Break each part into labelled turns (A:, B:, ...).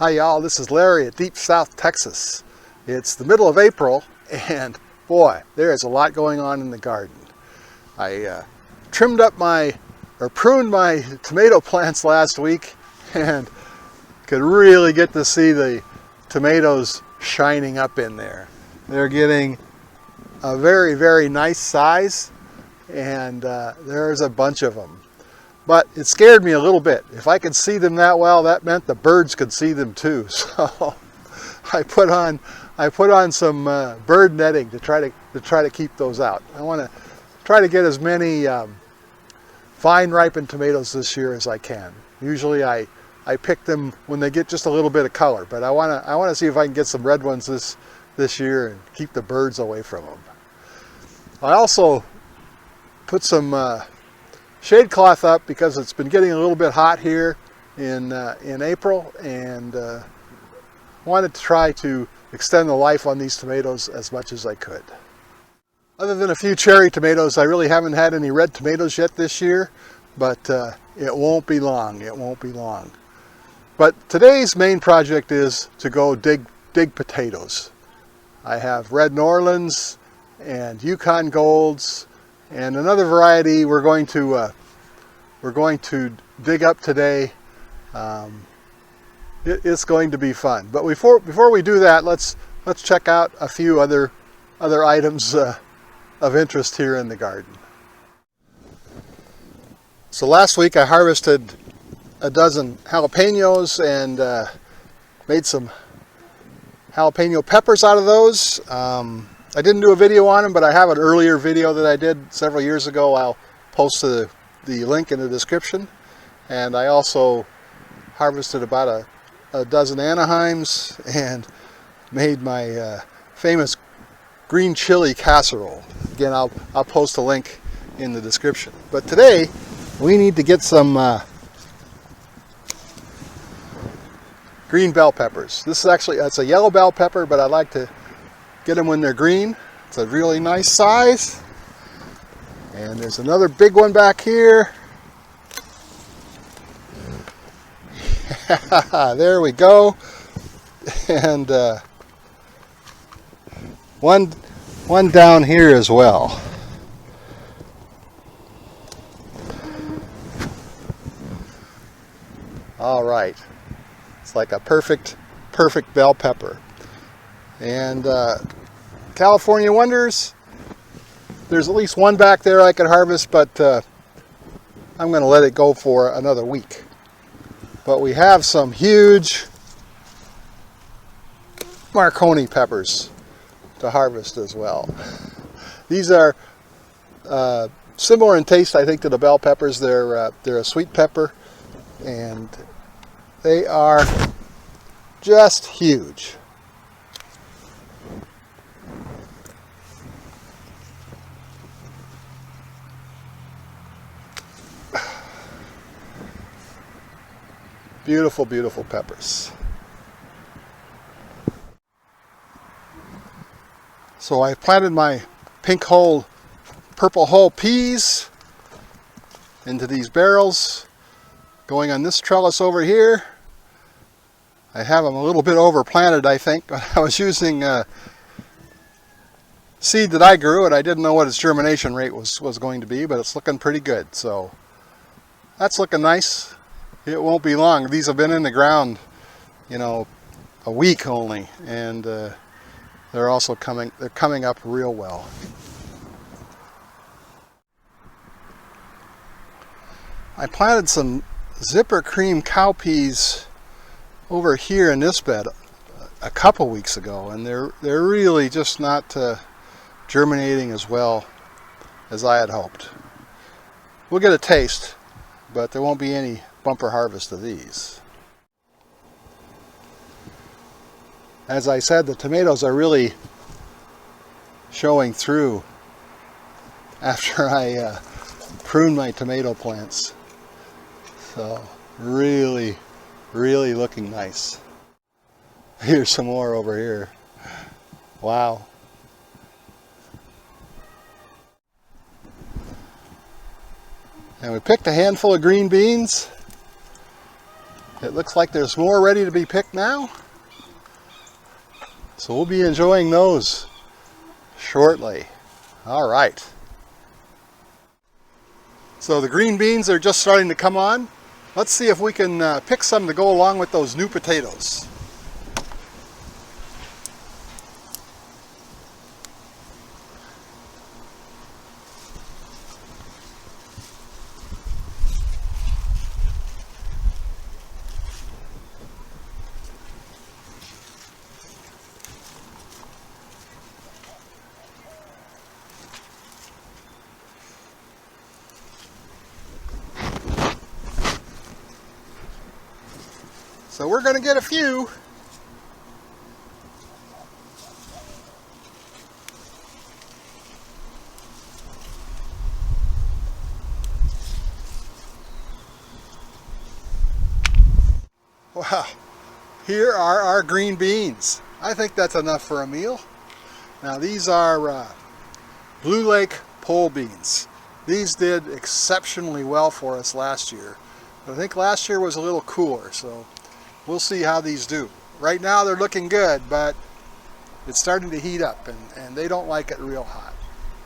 A: Hi y'all, this is Larry at Deep South, Texas. It's the middle of April and boy, there is a lot going on in the garden. I pruned my tomato plants last week and could really get to see the tomatoes shining up in there. They're getting a very, very nice size and there's a bunch of them. But it scared me a little bit. If I could see them that well, that meant the birds could see them too. So I put on some bird netting to try to keep those out. I want to try to get as many fine ripened tomatoes this year as I can. Usually I pick them when they get just a little bit of color, but I want to see if I can get some red ones this year and keep the birds away from them. I also put some shade cloth up because it's been getting a little bit hot here in April, and wanted to try to extend the life on these tomatoes as much as I could. Other than a few cherry tomatoes, I really haven't had any red tomatoes yet this year, but it won't be long. It won't be long. But today's main project is to go dig potatoes. I have Red Norlands and Yukon Golds and another variety we're going to dig up today. It's going to be fun. But before we do that, let's check out a few other items of interest here in the garden. So last week I harvested a dozen jalapenos and made some jalapeno peppers out of those. I didn't do a video on them, but I have an earlier video that I did several years ago. I'll post the link in the description. And I also harvested about a dozen Anaheims and made my famous green chili casserole. Again, I'll post a link in the description. But today we need to get some green bell peppers. This is it's a yellow bell pepper, but I like to get them when they're green. It's a really nice size. And there's another big one back here. There we go. And one down here as well. All right. It's like a perfect bell pepper. And California Wonders, there's at least one back there I could harvest, but I'm going to let it go for another week. But we have some huge Marconi peppers to harvest as well. These are similar in taste, I think, to the bell peppers. They're a sweet pepper, and they are just huge. Beautiful, beautiful peppers. So I planted my purple hull peas into these barrels going on this trellis over here. I have them a little bit overplanted, I think, but I was using seed that I grew, and I didn't know what its germination rate was going to be, but it's looking pretty good. So that's looking nice. It won't be long. These have been in the ground, a week only, and they're coming up real well. I planted some zipper cream cowpeas over here in this bed a couple weeks ago, and they're really just not germinating as well as I had hoped. We'll get a taste, but there won't be any bumper harvest of these. As I said, the tomatoes are really showing through after I pruned my tomato plants. So really, really looking nice. Here's some more over here. Wow. And we picked a handful of green beans. It looks like there's more ready to be picked now. So we'll be enjoying those shortly. All right. So the green beans are just starting to come on. Let's see if we can pick some to go along with those new potatoes. So we're going to get a few. Wow, here are our green beans. I think that's enough for a meal. Now these are Blue Lake pole beans. These did exceptionally well for us last year. But I think last year was a little cooler, so we'll see how these do. Right now they're looking good, but it's starting to heat up and they don't like it real hot.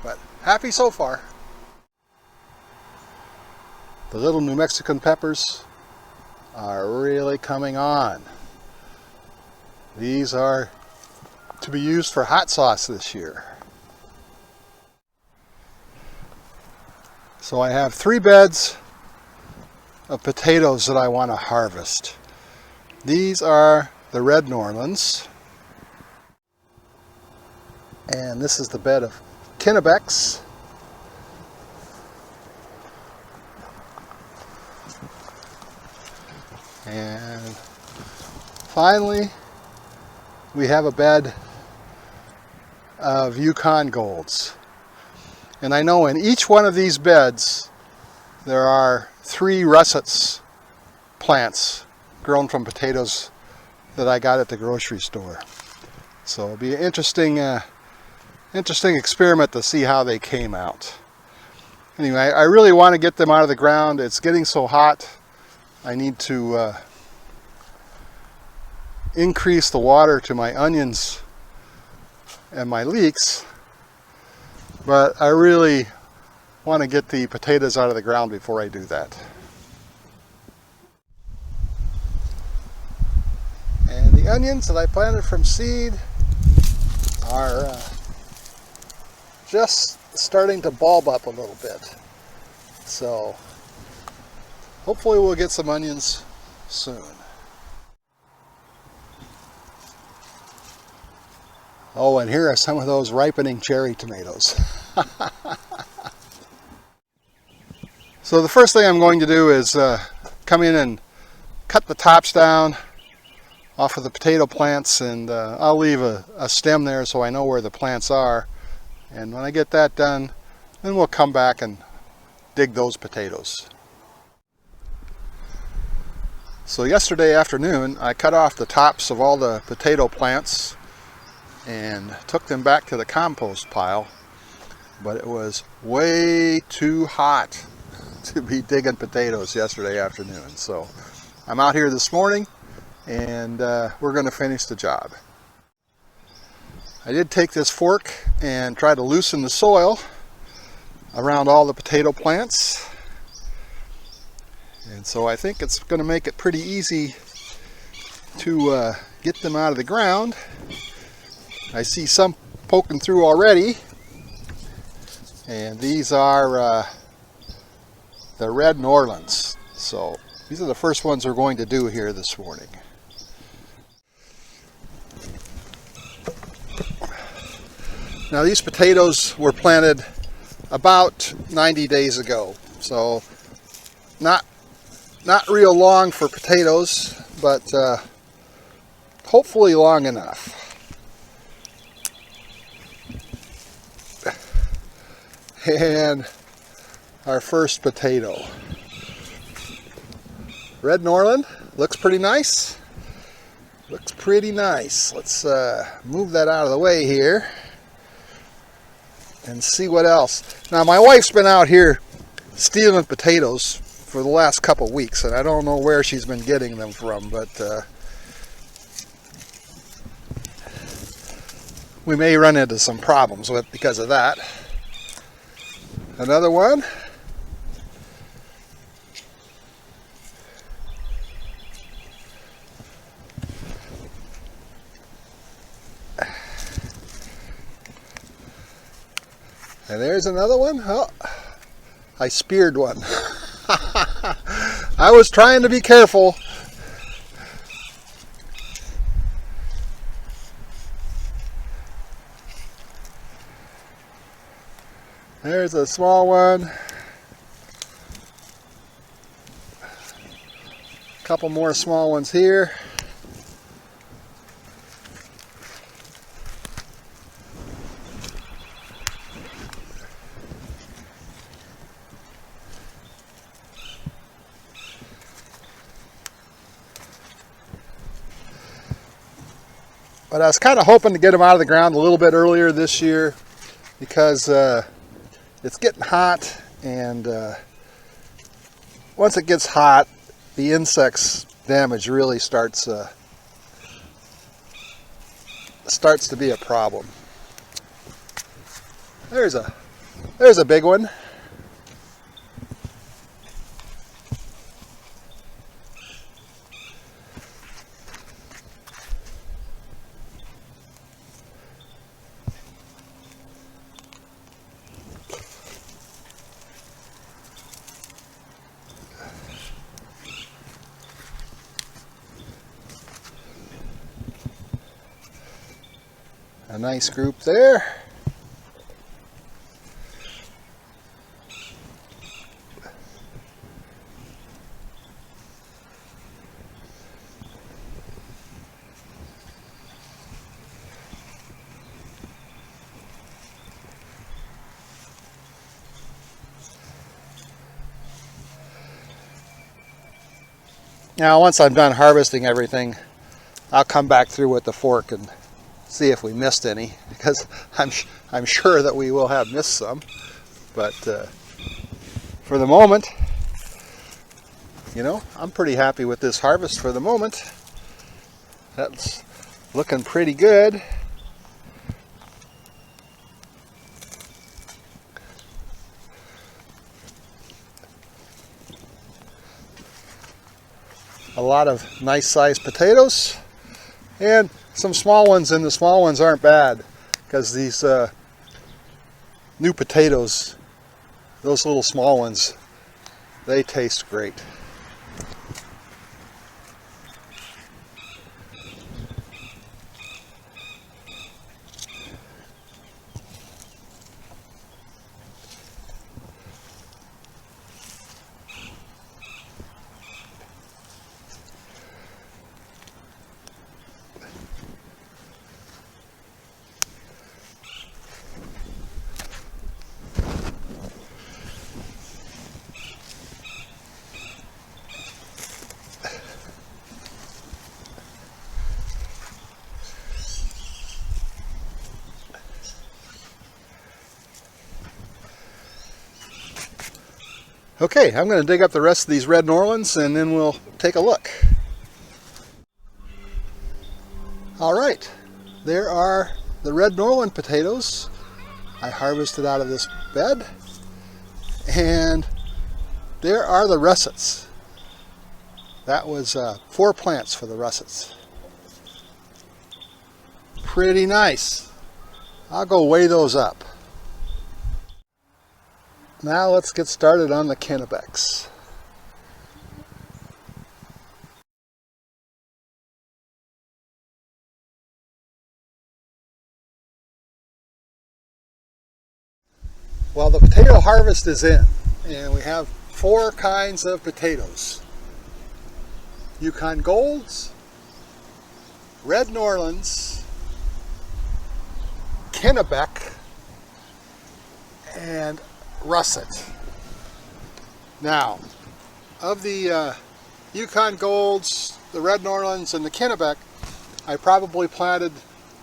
A: But happy so far. The little New Mexican peppers are really coming on. These are to be used for hot sauce this year. So I have 3 beds of potatoes that I want to harvest. These are the Red Norlands, and this is the bed of Kennebecs. And finally, we have a bed of Yukon Golds. And I know in each one of these beds there are 3 Russets plants grown from potatoes that I got at the grocery store. So it'll be an interesting experiment to see how they came out. Anyway, I really want to get them out of the ground. It's getting so hot. I need to increase the water to my onions and my leeks, but I really want to get the potatoes out of the ground before I do that. And the onions that I planted from seed are just starting to bulb up a little bit. So hopefully we'll get some onions soon. Oh, and here are some of those ripening cherry tomatoes. So the first thing I'm going to do is come in and cut the tops down off of the potato plants, and I'll leave a stem there so I know where the plants are. And when I get that done, then we'll come back and dig those potatoes. So yesterday afternoon I cut off the tops of all the potato plants and took them back to the compost pile, but it was way too hot to be digging potatoes yesterday afternoon. So I'm out here this morning and we're going to finish the job. I did take this fork and try to loosen the soil around all the potato plants, and so I think it's going to make it pretty easy to get them out of the ground. I see some poking through already, and these are the Red Norlands. So these are the first ones we're going to do here this morning. Now these potatoes were planted about 90 days ago, so not real long for potatoes, but hopefully long enough. And our first potato. Red Norland, looks pretty nice. Looks pretty nice. Let's move that out of the way here and see what else. Now my wife's been out here stealing potatoes for the last couple weeks, and I don't know where she's been getting them from, but we may run into some problems with because of that. Another one. And there's another one. Oh, I speared one. I was trying to be careful. There's a small one. A couple more small ones here. But I was kind of hoping to get them out of the ground a little bit earlier this year because it's getting hot, and once it gets hot, the insects damage really starts to be a problem. There's a big one. A nice group there. Now, once I'm done harvesting everything, I'll come back through with the fork and see if we missed any, because I'm sure that we will have missed some. But for the moment, you know, I'm pretty happy with this harvest for the moment. That's looking pretty good. A lot of nice sized potatoes and some small ones, and the small ones aren't bad because these new potatoes, those little small ones, they taste great. Okay, I'm going to dig up the rest of these Red Norlands and then we'll take a look. All right, there are the Red Norland potatoes I harvested out of this bed, and there are the Russets. That was 4 plants for the Russets. Pretty nice. I'll go weigh those up. Now let's get started on the Kennebecs. Well, the potato harvest is in, and we have 4 kinds of potatoes. Yukon Golds, Red Norlands, Kennebec, and Russet. Now, of the Yukon Golds, the Red Norlands, and the Kennebec, I probably planted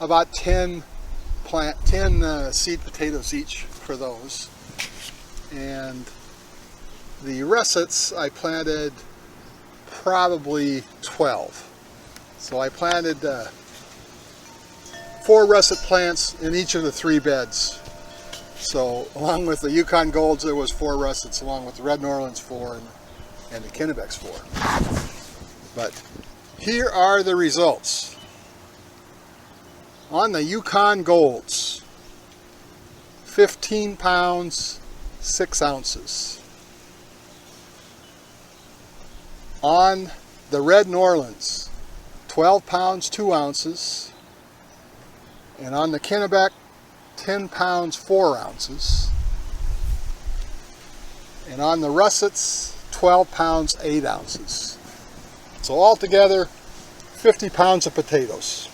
A: about 10 seed potatoes each for those. And The russets I planted probably 12. So I planted 4 russet plants in each of the 3 beds. So along with the Yukon Golds, there was 4 russets, along with the Red Norlands 4 and the Kennebecs 4. But here are the results. On the Yukon Golds, 15 pounds, 6 ounces. On the Red Norlands, 12 pounds, 2 ounces. And on the Kennebec, 10 pounds, 4 ounces. And on the russets, 12 pounds, 8 ounces. So altogether, 50 pounds of potatoes.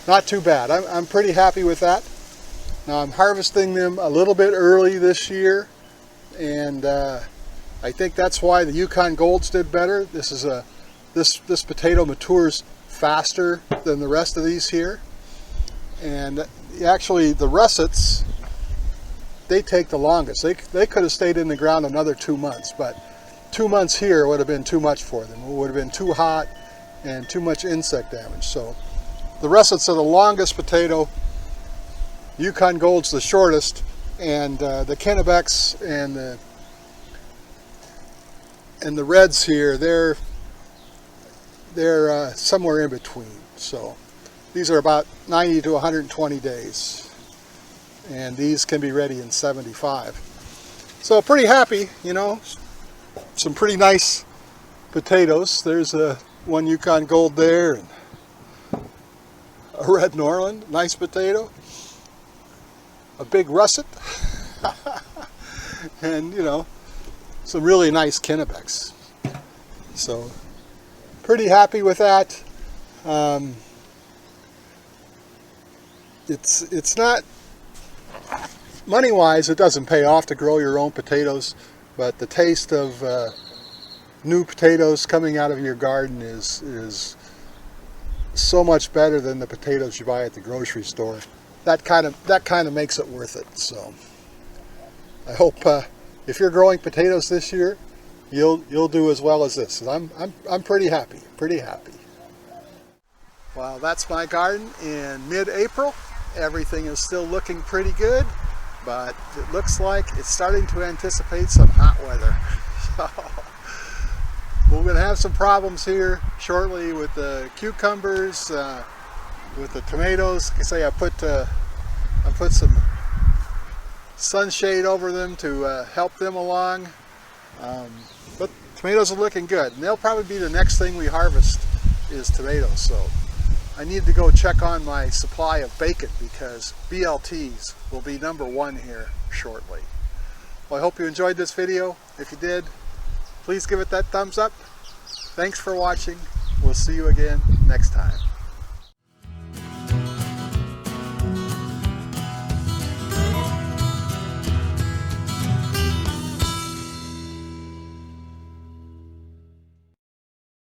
A: Not too bad. I'm pretty happy with that. Now I'm harvesting them a little bit early this year, and I think that's why the Yukon Golds did better. This potato matures faster than the rest of these here. And actually the russets, they take the longest. They could have stayed in the ground another 2 months, but 2 months here would have been too much for them. It would have been too hot and too much insect damage. So the russets are the longest potato, Yukon Gold's the shortest, and the Kennebecs and the reds here, they're somewhere in between. So these are about 90 to 120 days, and these can be ready in 75. So pretty happy, you know, some pretty nice potatoes. There's one Yukon Gold there, and a Red Norland, nice potato, a big russet, and you know, some really nice Kennebecs. So pretty happy with that. It's not, money-wise, it doesn't pay off to grow your own potatoes, but the taste of new potatoes coming out of your garden is so much better than the potatoes you buy at the grocery store. That kind of makes it worth it. So I hope if you're growing potatoes this year, you'll do as well as this. I'm pretty happy. Well, that's my garden in mid-April. Everything is still looking pretty good, but it looks like it's starting to anticipate some hot weather. So we're going to have some problems here shortly with the cucumbers, with the tomatoes. Like I say, I put some sunshade over them to help them along. But tomatoes are looking good, and they'll probably be the next thing we harvest is tomatoes. So I need to go check on my supply of bacon because BLTs will be #1 here shortly. Well, I hope you enjoyed this video. If you did, please give it that thumbs up. Thanks for watching. We'll see you again next time.